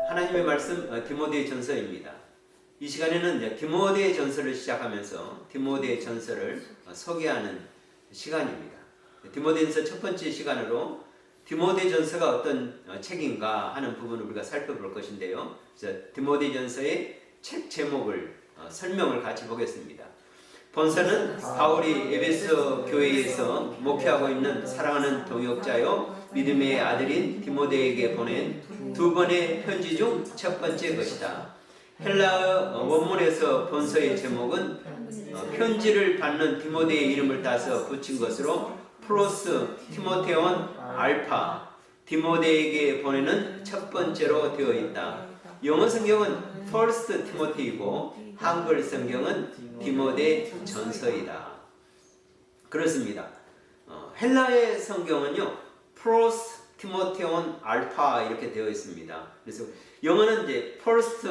하나님의 말씀 디모데 전서입니다. 이 시간에는 이제 디모데 전서를 시작하면서 디모데 전서를 소개하는 시간입니다. 디모데전서 첫 번째 시간으로 디모데 전서가 어떤 책인가 하는 부분을 우리가 살펴볼 것인데요. 그래서 디모데 전서의 책 제목을 설명을 같이 보겠습니다. 본서는 바울이 에베소 교회에서 목회하고 있는 사랑하는 동역자요 믿음의 아들인 디모데에게 보낸 두 번의 편지 중 첫 번째 것이다. 헬라어 원문에서 본서의 제목은 편지를 받는 디모데의 이름을 따서 붙인 것으로 프로스 티모테온 알파 디모데에게 보내는 첫 번째로 되어 있다. 영어 성경은 First Timothy이고 한글 성경은 디모데 전서이다. 그렇습니다. 헬라의 성경은요 프로스 티모테온 알파 이렇게 되어 있습니다. 그래서 영어는 이제 First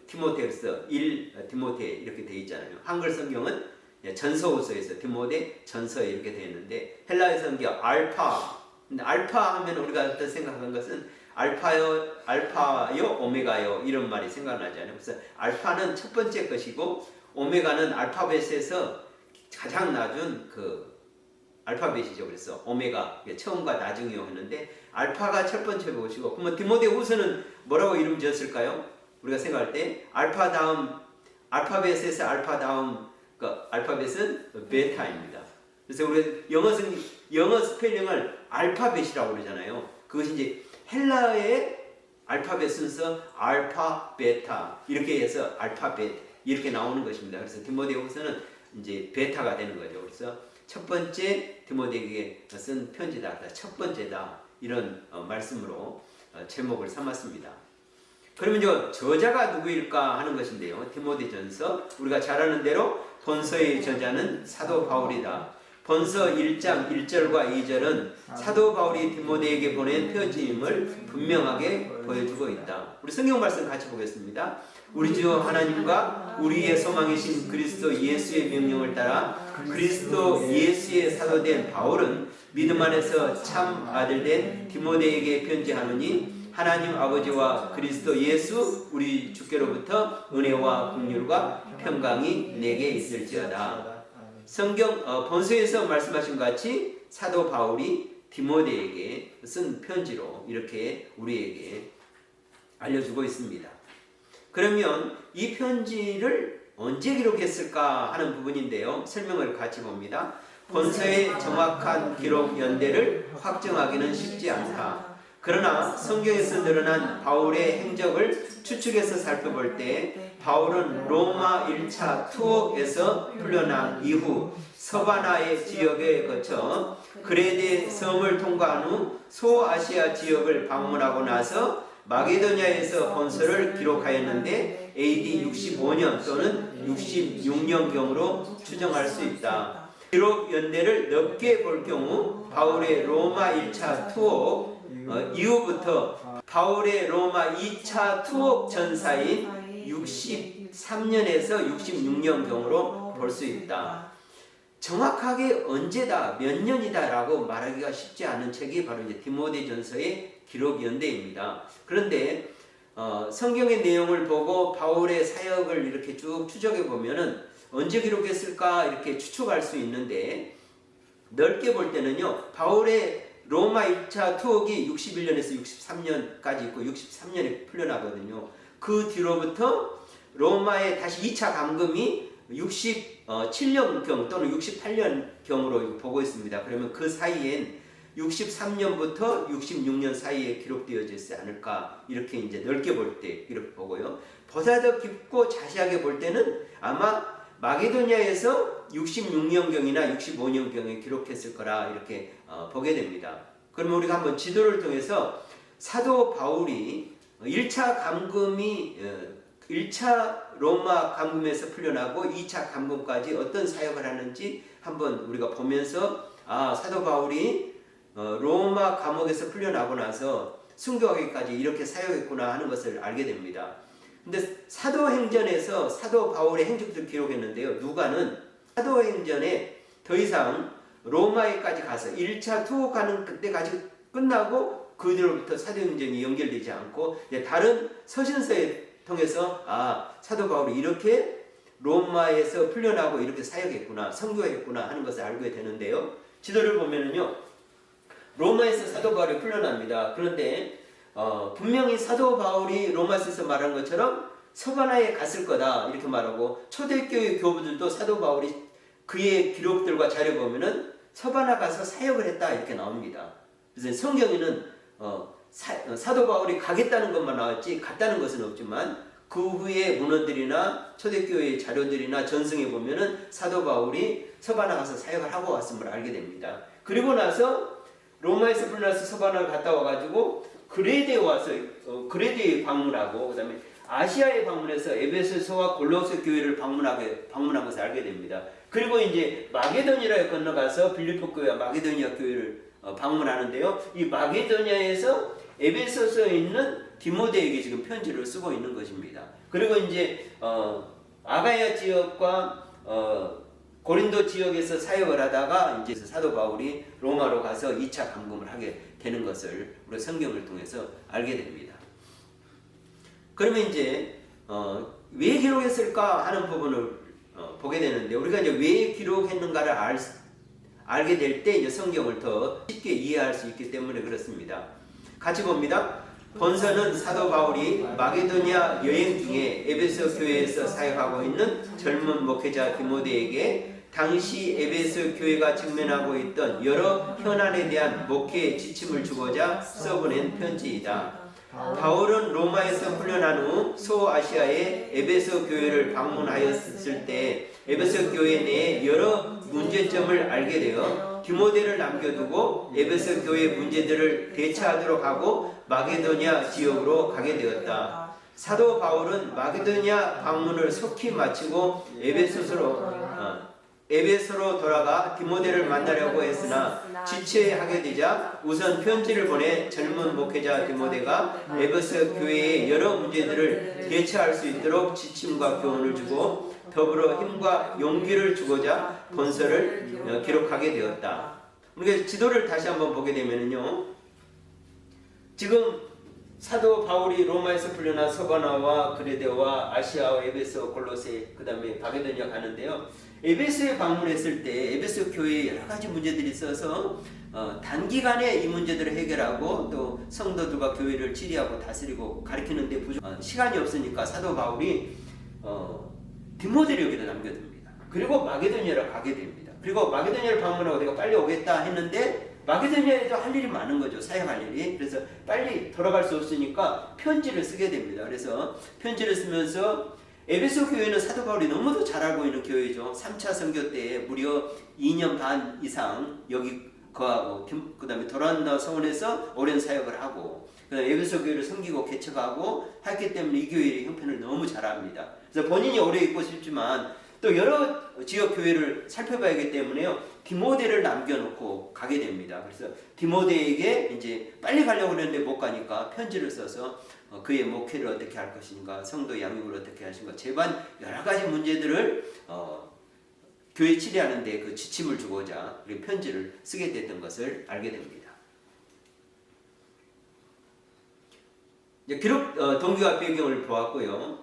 Timothy에서 1 디모데 이렇게 되어 있잖아요. 한글 성경은 전서후서에서 디모데 전서 이렇게 되어 있는데 헬라의 성경 알파. 근데 알파 하면 우리가 어떤 생각하는 것은 알파요 오메가요 이런 말이 생각나잖아요. 그래서 알파는 첫 번째 것이고 오메가는 알파벳에서 가장 낮은 그 알파벳이죠. 그래서 오메가 처음과 나중이요 했는데 알파가 첫 번째 것이고 그러면 디모데 후서는 뭐라고 이름 지었을까요? 우리가 생각할 때 알파 다음 알파벳에서 알파 다음 그 알파벳은 베타입니다. 그래서 우리 영어 스펠링을 알파벳이라고 그러잖아요. 그것이 이제 헬라의 알파벳 순서 알파 베타 이렇게 해서 알파벳 이렇게 나오는 것입니다. 그래서 디모데 후서는 이제 베타가 되는 거죠. 그래서 첫 번째 디모데에게 쓴 편지다. 첫 번째다. 이런 말씀으로 제목을 삼았습니다. 그러면 저자가 누구일까 하는 것인데요. 디모데전서 우리가 잘 아는 대로 본서의 저자는 사도 바울이다. 본서 1장 1절과 2절은 사도 바울이 디모데에게 보낸 편지임을 분명하게 보여주고 있다. 우리 성경 말씀 같이 보겠습니다. 우리 주 하나님과 우리의 소망이신 그리스도 예수의 명령을 따라 그리스도 예수의 사도된 바울은 믿음 안에서 참 아들된 디모데에게 편지하노니 하나님 아버지와 그리스도 예수 우리 주께로부터 은혜와 긍휼과 평강이 내게 있을지어다. 성경 본서에서 말씀하신 것 같이 사도 바울이 디모데에게 쓴 편지로 이렇게 우리에게 알려주고 있습니다. 그러면 이 편지를 언제 기록했을까 하는 부분인데요. 설명을 같이 봅니다. 본서의 정확한 기록 연대를 확정하기는 쉽지 않다. 그러나 성경에서 드러난 바울의 행적을 추측해서 살펴볼 때 바울은 로마 1차 투옥에서 풀려난 이후 서바나의 지역에 거쳐 그레데 섬을 통과한 후 소아시아 지역을 방문하고 나서 마게도냐에서 본서를 기록하였는데 AD 65년 또는 66년경으로 추정할 수 있다. 기록 연대를 넓게 볼 경우 바울의 로마 1차 투옥 이후부터 바울의 로마 2차 투옥 전사인 63년에서 66년경으로 볼 수 있다. 정확하게 언제다, 몇 년이다 라고 말하기가 쉽지 않은 책이 바로 이제 디모데전서의 기록 연대입니다. 그런데 성경의 내용을 보고 바울의 사역을 이렇게 쭉 추적해 보면은 언제 기록했을까 이렇게 추측할 수 있는데 넓게 볼 때는요. 바울의 로마 1차 투옥이 61년에서 63년까지 있고 63년에 풀려나거든요. 그 뒤로부터 로마의 다시 2차 감금이 67년경 또는 68년경으로 보고 있습니다. 그러면 그 사이엔 63년부터 66년 사이에 기록되어지지 않을까 이렇게 이제 넓게 볼 때 이렇게 보고요. 보다 더 깊고 자세하게 볼 때는 아마 마게도냐에서 66년경이나 65년경에 기록했을 거라 이렇게 보게 됩니다. 그러면 우리가 한번 지도를 통해서 사도 바울이 1차 감금이 1차 로마 감금에서 풀려나고 2차 감금까지 어떤 사역을 하는지 한번 우리가 보면서 사도 바울이 로마 감옥에서 풀려나고 나서 순교하기까지 이렇게 사역했구나 하는 것을 알게 됩니다. 근데 사도행전에서 사도 바울의 행적들을 기록했는데요. 누가는 사도행전에 더 이상 로마에까지 가서 1차 투옥하는 그때까지 끝나고 그대로부터 사도행전이 연결되지 않고 다른 서신서에 통해서 사도 바울이 이렇게 로마에서 풀려나고 이렇게 사역했구나, 선교했구나 하는 것을 알게 되는데요. 지도를 보면은요, 로마에서 사도 바울이 풀려납니다. 그런데 분명히 사도 바울이 로마서에서 말한 것처럼 서바나에 갔을 거다 이렇게 말하고, 초대교회 교부들도 사도 바울이 그의 기록들과 자료 보면은 서바나 가서 사역을 했다 이렇게 나옵니다. 그래서 성경에는 사도 바울이 가겠다는 것만 나왔지 갔다는 것은 없지만, 그 후에 문헌들이나 초대교회 자료들이나 전승에 보면은 사도 바울이 서바나 가서 사역을 하고 왔음을 알게 됩니다. 그리고 나서 로마에서 풀려나서 서바나를 갔다 와가지고 그레데에 와서 그레데에 방문하고, 그 다음에 아시아에 방문해서 에베소서와 골로새 교회를 방문한 것을 알게 됩니다. 그리고 이제 마게도니아에 건너가서 빌립보 교회와 마게도니아 교회를 방문하는데요. 이 마게도니아에서 에베소서에 있는 디모데에게 지금 편지를 쓰고 있는 것입니다. 그리고 이제 아가야 지역과 고린도 지역에서 사역을 하다가 이제 사도 바울이 로마로 가서 2차 감금을 하게 되는 것을 우리 성경을 통해서 알게 됩니다. 그러면 이제 왜 기록했을까 하는 부분을 보게 되는데, 우리가 이제 왜 기록했는가를 알게 될 때 이제 성경을 더 쉽게 이해할 수 있기 때문에 그렇습니다. 같이 봅니다. 본서는 사도 바울이 마게도니아 여행 중에 에베소 교회에서 사역하고 있는 젊은 목회자 디모데에게 당시 에베소 교회가 직면하고 있던 여러 현안에 대한 목회 지침을 주고자 써보낸 편지이다. 바울은 로마에서 풀려난 후 소아시아의 에베소 교회를 방문하였을 때 에베소 교회 내에 여러 문제점을 알게 되어 디모데를 남겨두고 에베소 교회 문제들을 대처하도록 하고 마게도니아 지역으로 가게 되었다. 사도 바울은 마게도니아 방문을 속히 마치고 에베소로 돌아가 디모데를 만나려고 했으나 지체하게 되자 우선 편지를 보내 젊은 목회자 디모데가 에베소 교회의 여러 문제들을 대처할 수 있도록 지침과 교훈을 주고 더불어 힘과 용기를 주고자 본서를 기록하게 되었다. 우리가 지도를 다시 한번 보게 되면요, 지금 사도 바울이 로마에서 풀려나 서바나와 그레데와 아시아와 에베소, 골로새, 그 다음에 마게도니아 가는데요. 에베소에 방문했을 때 에베소 교회에 여러 가지 문제들이 있어서 단기간에 이 문제들을 해결하고 또 성도들과 교회를 치리하고 다스리고 가르치는데 시간이 없으니까 사도 바울이 디모데를 여기다 남겨둡니다. 그리고 마게도니아로 가게 됩니다. 그리고 마게도니아를 방문하고 내가 빨리 오겠다 했는데 마게도니아에도 할 일이 많은 거죠. 사역할 일이. 그래서 빨리 돌아갈 수 없으니까 편지를 쓰게 됩니다. 그래서 편지를 쓰면서 에베소 교회는 사도 바울이 너무도 잘 알고 있는 교회죠. 3차 선교 때에 무려 2년 반 이상 여기 거하고 그 다음에 도란노 서원에서 오랜 사역을 하고 그다음에 에베소 교회를 섬기고 개척하고 했기 때문에 이 교회의 형편을 너무 잘 압니다. 그래서 본인이 오래 있고 싶지만 또 여러 지역 교회를 살펴봐야기 때문에요. 디모데를 남겨놓고 가게 됩니다. 그래서 디모데에게 이제 빨리 가려고 했는데 못 가니까 편지를 써서 그의 목회를 어떻게 할 것인가, 성도 양육을 어떻게 하신가, 제반 여러 가지 문제들을 교회 치리하는데 그 지침을 주고자 편지를 쓰게 됐던 것을 알게 됩니다. 기록 동기와 배경을 보았고요.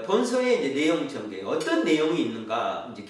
본서의 이제 내용 전개, 어떤 내용이 있는가, 이제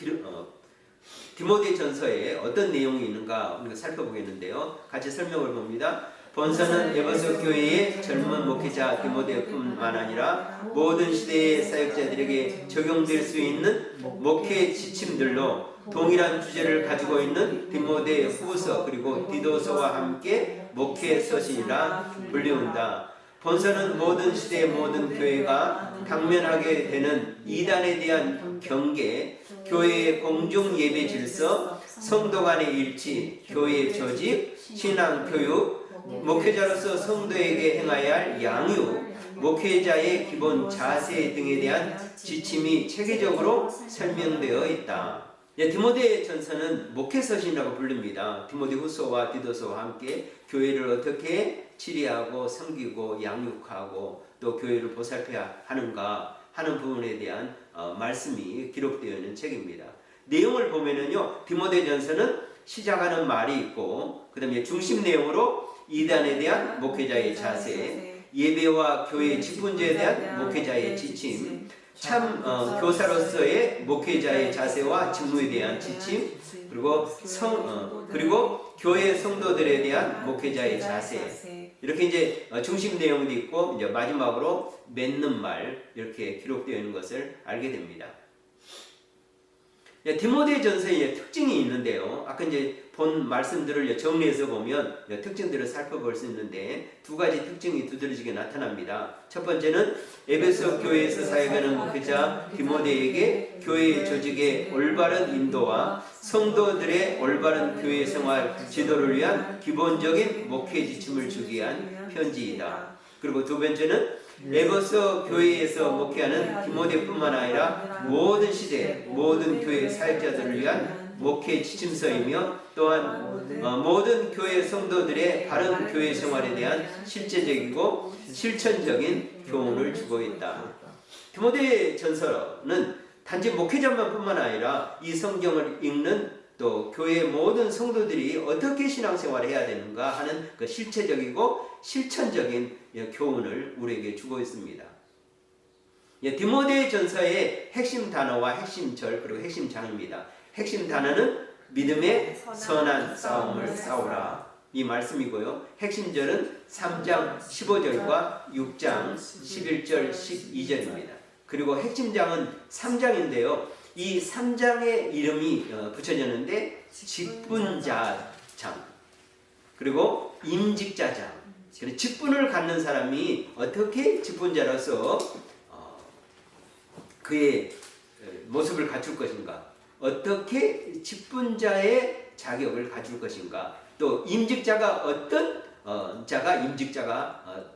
디모데 전서에 어떤 내용이 있는가 우리가 살펴보겠는데요. 같이 설명을 봅니다. 본서는 에베소 교회의 젊은 목회자 디모데뿐만 아니라 모든 시대의 사역자들에게 적용될 수 있는 목회 지침들로 동일한 주제를 가지고 있는 디모데 후서 그리고 디도서와 함께 목회 서신이라 불리운다. 본서는 모든 시대의 모든 교회가 당면하게 되는 이단에 대한 경계, 교회의 공중 예배 질서, 성도 간의 일치, 교회의 조직, 신앙 교육, 목회자로서 성도에게 행해야 할 양육, 목회자의 기본 자세 등에 대한 지침이 체계적으로 설명되어 있다. 디모데 전서는 목회서신이라고 부릅니다. 디모데 후서와 디도서와 함께 교회를 어떻게 치리하고 섬기고 양육하고 또 교회를 보살펴야 하는가 하는 부분에 대한 말씀이 기록되어 있는 책입니다. 내용을 보면은요, 디모데 전서는 시작하는 말이 있고 그 다음에 중심 내용으로 이단에 대한 목회자의 자세, 예배와 교회 직분제에 대한 목회자의 지침, 참 교사로서의 목회자의 자세와 직무에 대한 지침, 그리고 그리고 교회 성도들에 대한 목회자의 자세, 이렇게 이제 중심 내용도 있고 이제 마지막으로 맺는 말 이렇게 기록되어 있는 것을 알게 됩니다. 디모데전서에 특징이 있는데요. 아까 이제 본 말씀들을 정리해서 보면 특징들을 살펴볼 수 있는데 두 가지 특징이 두드러지게 나타납니다. 첫 번째는 에베소 교회에서 사역하는 목회자 디모데에게 교회 조직의 올바른 인도와 성도들의 올바른 교회 생활 지도를 위한 기본적인 목회 지침을 주기 위한 편지이다. 그리고 두 번째는 에베소 교회에서 목회하는 디모데뿐만 아니라 모든 시대, 모든 교회 사역자들을 위한 목회 지침서이며 또한 모든 교회 성도들의 바른 교회 생활에 대한 실제적이고 실천적인 교훈을 주고 있다. 디모데전서는 단지 목회자만 뿐만 아니라 이 성경을 읽는 또 교회의 모든 성도들이 어떻게 신앙생활을 해야 되는가 하는 그 실체적이고 실천적인 교훈을 우리에게 주고 있습니다. 디모데전서의 핵심 단어와 핵심 절 그리고 핵심 장입니다. 핵심 단어는 믿음의 선한 싸움을 싸우라 이 말씀이고요. 핵심 절은 3장 15절과 6장 11절 12절입니다. 그리고 핵심 장은 3장인데요. 이 3장의 이름이 붙여졌는데 직분자장 그리고 임직자장, 직분을 갖는 사람이 어떻게 직분자로서 그의 모습을 갖출 것인가, 어떻게 직분자의 자격을 갖출 것인가, 또 임직자가 어떤 자가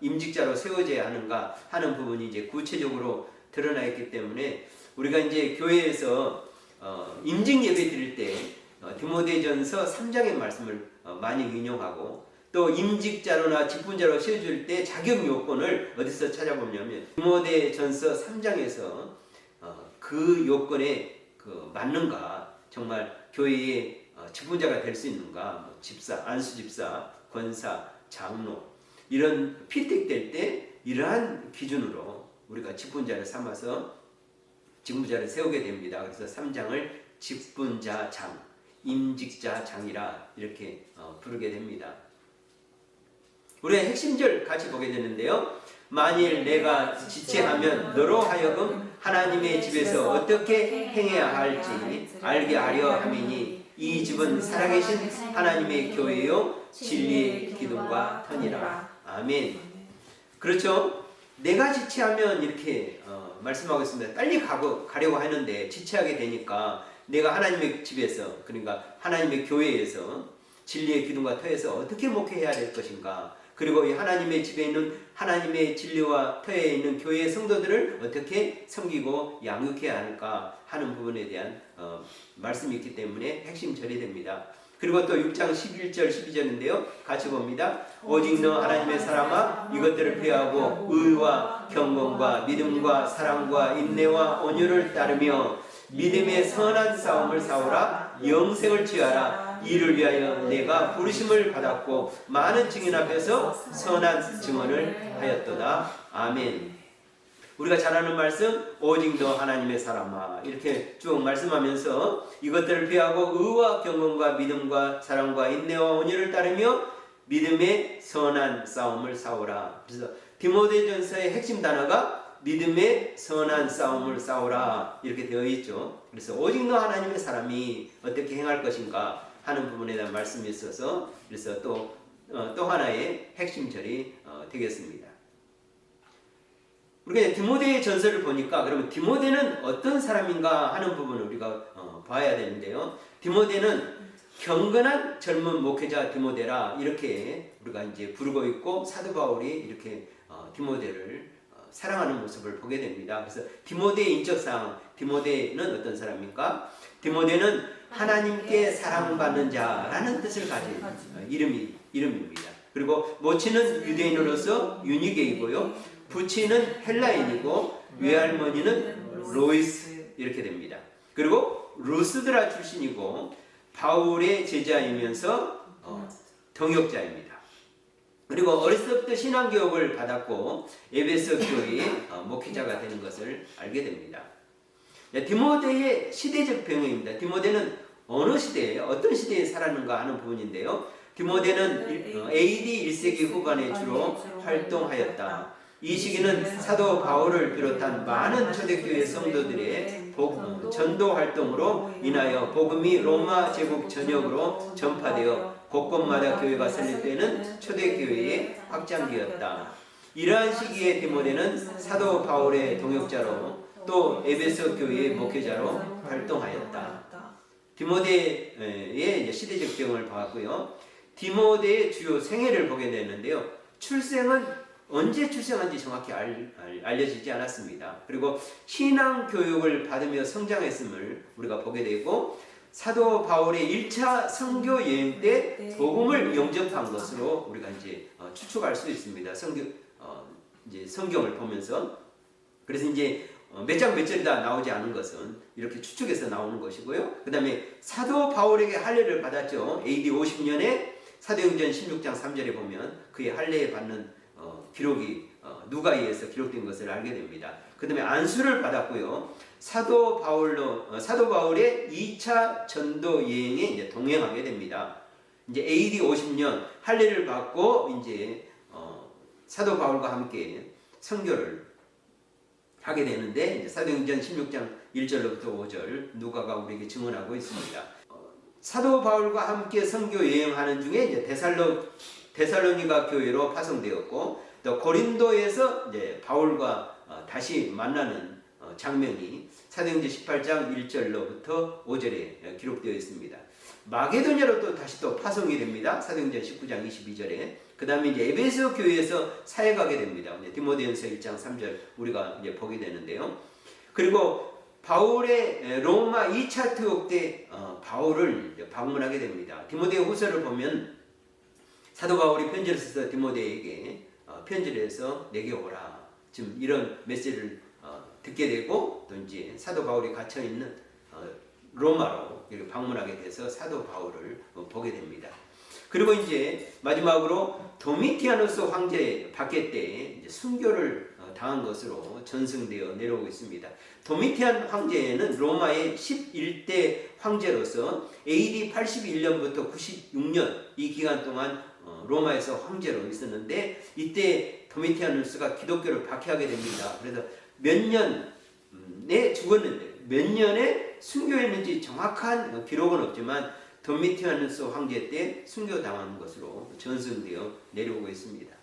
임직자로 세워져야 하는가 하는 부분이 이제 구체적으로 드러나 있기 때문에 우리가 이제 교회에서 임직 예배 드릴 때 디모데전서 3장의 말씀을 많이 인용하고 또 임직자로나 직분자로 세워줄 때 자격 요건을 어디서 찾아보냐면 디모데전서 3장에서 그 요건에 맞는가, 정말 교회의 직분자가 될 수 있는가, 뭐 집사, 안수집사, 권사, 장로 이런 피택될 때 이러한 기준으로 우리가 직분자를 삼아서 직무자를 세우게 됩니다. 그래서 3장을 직분자장, 임직자장이라 이렇게 부르게 됩니다. 우리가 핵심절 같이 보게 되는데요. 만일 내가 지체하면 너로 하여금 하나님의 집에서 어떻게 행해야 할지 알게 하려 함이니 이 집은 살아계신 하나님의 교회요 진리의 기둥과 터니라. 아멘. 그렇죠? 내가 지체하면 이렇게 말씀하고 있습니다. 빨리 가려고 하는데 지체하게 되니까 내가 하나님의 집에서, 그러니까 하나님의 교회에서 진리의 기둥과 터에서 어떻게 목회해야 될 것인가, 그리고 이 하나님의 집에 있는 하나님의 진리와 터에 있는 교회의 성도들을 어떻게 섬기고 양육해야 할까 하는 부분에 대한 말씀이 있기 때문에 핵심 절이 됩니다. 그리고 또 6장 11절 12절인데요. 같이 봅니다. 오직 너 하나님의 사람아 이것들을 피하고 의와 경건과 믿음과 사랑과 인내와 온유를 따르며 믿음의 선한 싸움을 싸우라. 영생을 취하라. 이를 위하여 내가 부르심을 받았고 많은 증인 앞에서 선한 증언을 하였도다. 아멘. 우리가 잘 아는 말씀, 오직 너 하나님의 사람아 이렇게 쭉 말씀하면서 이것들을 피하고 의와 경건과 믿음과 사랑과 인내와 온유를 따르며 믿음의 선한 싸움을 싸우라. 그래서 디모데전서의 핵심 단어가 믿음의 선한 싸움을 싸우라 이렇게 되어 있죠. 그래서 오직 너 하나님의 사람이 어떻게 행할 것인가 하는 부분에 대한 말씀이 있어서 그래서 또 하나의 핵심절이 되겠습니다. 우리가 디모데의 전서를 보니까 그러면 디모데는 어떤 사람인가 하는 부분을 우리가 봐야 되는데요. 디모데는 경건한 젊은 목회자 디모데라 이렇게 우리가 이제 부르고 있고 사도 바울이 이렇게 디모데를 사랑하는 모습을 보게 됩니다. 그래서 디모데의 인적사항, 디모데는 어떤 사람입니까? 디모데는 하나님께 사랑받는 자라는 뜻을 가진 이름입니다. 그리고 모친은 유대인으로서 유니게이고요. 부친은 헬라인이고 외할머니는 로이스 이렇게 됩니다. 그리고 루스드라 출신이고 바울의 제자이면서 동역자입니다. 그리고 어렸을 때부터 신앙교육을 받았고 에베소 교회의 목회자가 되는 것을 알게 됩니다. 디모데의 시대적 병행입니다. 디모데는 어느 시대에 어떤 시대에 살았는가 하는 부분인데요. 디모데는 AD 1세기 후반에 주로 활동하였다. 이 시기는 사도 바울을 비롯한 많은 초대교회 성도들의 전도 활동으로 인하여 복음이 로마 제국 전역으로 전파되어 곳곳마다 교회가 설립되는 초대교회의 확장기였다. 이러한 시기에 디모데는 사도 바울의 동역자로 또 에베소 교회의 목회자로 활동하였다. 디모데의 시대적 배경을 봤고요. 디모데의 주요 생애를 보게 되는데요. 출생은 언제 출생한지 정확히 알려지지 않았습니다. 그리고 신앙 교육을 받으며 성장했음을 우리가 보게 되고 사도 바울의 1차 선교 여행 때 복음을 영접한 것으로 우리가 이제 추측할 수 있습니다. 이제 성경을 보면서 그래서 이제 몇 장 몇 절이 다 나오지 않은 것은 이렇게 추측해서 나오는 것이고요. 그 다음에 사도 바울에게 할례를 받았죠. AD 50년에 사도행전 16장 3절에 보면 그의 할례에 받는 기록이 누가이에서 기록된 것을 알게 됩니다. 그 다음에 안수를 받았고요. 사도 바울의 2차 전도 여행에 이제 동행하게 됩니다. 이제 AD 50년 할례를 받고 이제 사도 바울과 함께 선교를 하게 되는데 이제 사도행전 16장 1절로부터 5절 누가가 우리에게 증언하고 있습니다. 사도 바울과 함께 선교 여행하는 중에 이제 데살로니가 교회로 파송되었고 또 고린도에서 이제 바울과 다시 만나는 장면이 사도행전 18장 1절로부터 5절에 기록되어 있습니다. 마게도냐로 또 다시 또 파송이 됩니다. 사도행전 19장 22절에. 그 다음에 이제 에베소 교회에서 사역하게 됩니다. 디모데전서 1장 3절 우리가 이제 보게 되는데요. 그리고 바울의 로마 2차 투옥 때 바울을 방문하게 됩니다. 디모데 후서를 보면 사도 바울이 편지를 써서 디모데에게 편지를 해서 내게 오라. 지금 이런 메시지를 듣게 되고 또 이제 사도 바울이 갇혀 있는 로마로 방문하게 돼서 사도 바울을 보게 됩니다. 그리고 이제 마지막으로 도미티아누스 황제 박해 때 이제 순교를 당한 것으로 전승되어 내려오고 있습니다. 도미티안 황제는 로마의 11대 황제로서 AD 81년부터 96년 이 기간 동안 로마에서 황제로 있었는데 이때 도미티아누스가 기독교를 박해하게 됩니다. 그래서 몇 년에 죽었는데 몇 년에 순교했는지 정확한 기록은 없지만 도미티아누스 황제 때 순교당한 것으로 전승되어 내려오고 있습니다.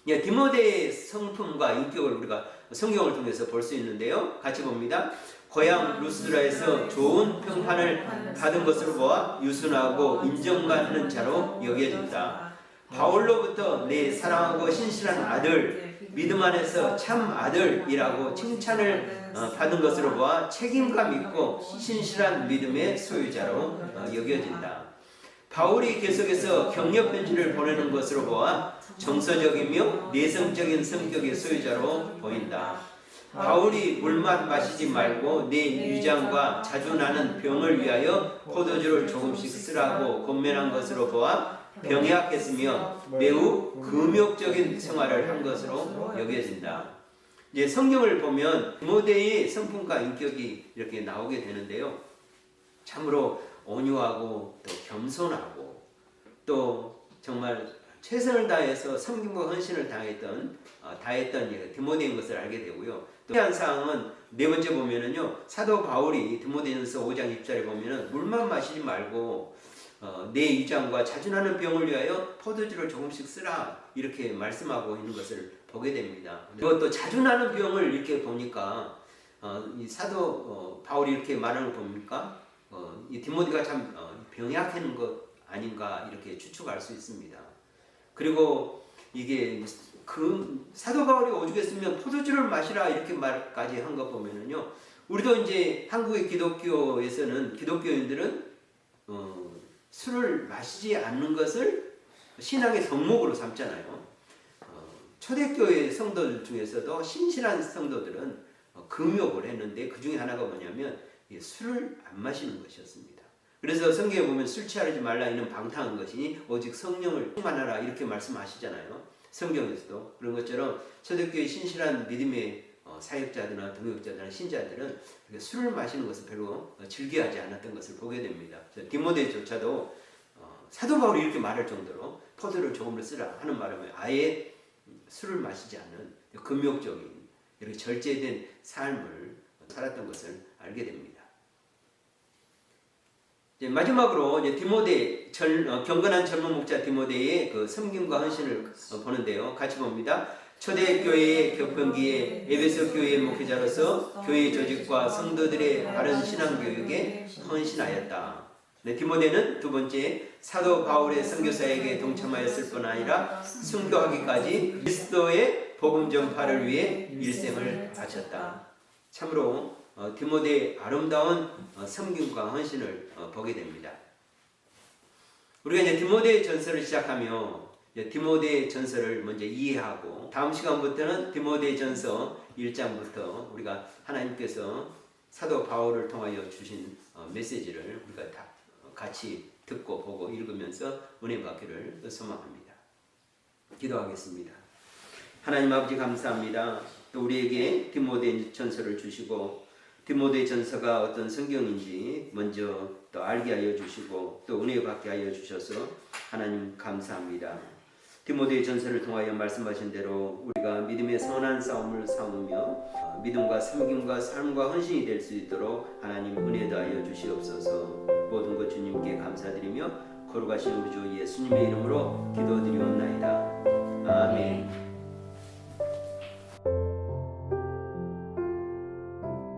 디모데의 성품과 인격을 우리가 성경을 통해서 볼 수 있는데요. 같이 봅니다. 고향 루스드라에서 좋은 평판을 받은 것으로 보아 유순하고 인정받는 자로 여겨진다. 바울로부터 내 사랑하고 신실한 아들, 믿음 안에서 참 아들이라고 칭찬을 받은 것으로 보아 책임감 있고 신실한 믿음의 소유자로 여겨진다. 바울이 계속해서 격려 편지를 보내는 것으로 보아 정서적이며 내성적인 성격의 소유자로 보인다. 바울이 물만 마시지 말고 내 위장과 자주 나는 병을 위하여 포도주를 조금씩 쓰라고 권면한 것으로 보아 병약했으며 매우 금욕적인 생활을 한 것으로 여겨진다. 이제 성경을 보면 디모데의 성품과 인격이 이렇게 나오게 되는데요. 참으로 온유하고 또 겸손하고 또 정말 최선을 다해서 섬김과 헌신을 다했던 디모데인 것을 알게 되고요. 또 한 사항은 네 번째 보면은요. 사도 바울이 디모데전서 5장 20절에 보면은 물만 마시지 말고 내 위장과 자주 나는 병을 위하여 포도주를 조금씩 쓰라 이렇게 말씀하고 있는 것을 보게 됩니다. 그리고 또 자주 나는 병을 이렇게 보니까 이 사도 바울이 이렇게 말하는 거 보니까 이 디모데가 참 병약한 것 아닌가 이렇게 추측할 수 있습니다. 그리고 이게 그 사도 바울이 오죽했으면 포도주를 마시라 이렇게 말까지 한 거 보면은요. 우리도 이제 한국의 기독교에서는 기독교인들은 술을 마시지 않는 것을 신앙의 덕목으로 삼잖아요. 초대교회 성도들 중에서도 신실한 성도들은 금욕을 했는데 그 중에 하나가 뭐냐면 술을 안 마시는 것이었습니다. 그래서 성경에 보면 술 취하지 말라 이는 방탕한 것이니 오직 성령을 충만하라 이렇게 말씀하시잖아요. 성경에서도 그런 것처럼 초대교회 신실한 믿음의 사역자들이나 동역자들이나 신자들은 술을 마시는 것을 별로 즐겨하지 않았던 것을 보게 됩니다. 디모데조차도 사도 바울이 이렇게 말할 정도로 포도를 조금을 쓰라 하는 말하면 아예 술을 마시지 않는 금욕적인 이렇게 절제된 삶을 살았던 것을 알게 됩니다. 이제 마지막으로 이제 디모데 경건한 젊은 목자 디모데의 그 섬김과 헌신을 보는데요. 같이 봅니다. 초대교회의 격변기에 에베소 교회의 목회자로서 교회 조직과 성도들의 바른 신앙교육에 헌신하였다. 네, 디모데는 두 번째 사도 바울의 선교사에게 동참하였을 뿐 아니라 순교하기까지 그리스도의 복음 전파를 위해 일생을 바쳤다. 참으로 디모데의 아름다운 섬김과 헌신을 보게 됩니다. 우리가 이제 디모데 전서를 시작하며 디모데 전서를 먼저 이해하고 다음 시간부터는 디모데 전서 1장부터 우리가 하나님께서 사도 바울을 통하여 주신 메시지를 우리가 다 같이 듣고 보고 읽으면서 은혜 받기를 소망합니다. 기도하겠습니다. 하나님 아버지 감사합니다. 또 우리에게 디모데 전서를 주시고 디모데 전서가 어떤 성경인지 먼저 또 알게 하여 주시고 또 은혜 받게 하여 주셔서 하나님 감사합니다. 디모데 전서를 통하여 말씀하신 대로 우리가 믿음의 선한 싸움을 싸우며 믿음과 섬김과 삶과 헌신이 될 수 있도록 하나님 은혜 다하여 주시옵소서. 모든 것 주님께 감사드리며 거룩하신 우리 주 예수님의 이름으로 기도드리옵나이다. 아멘.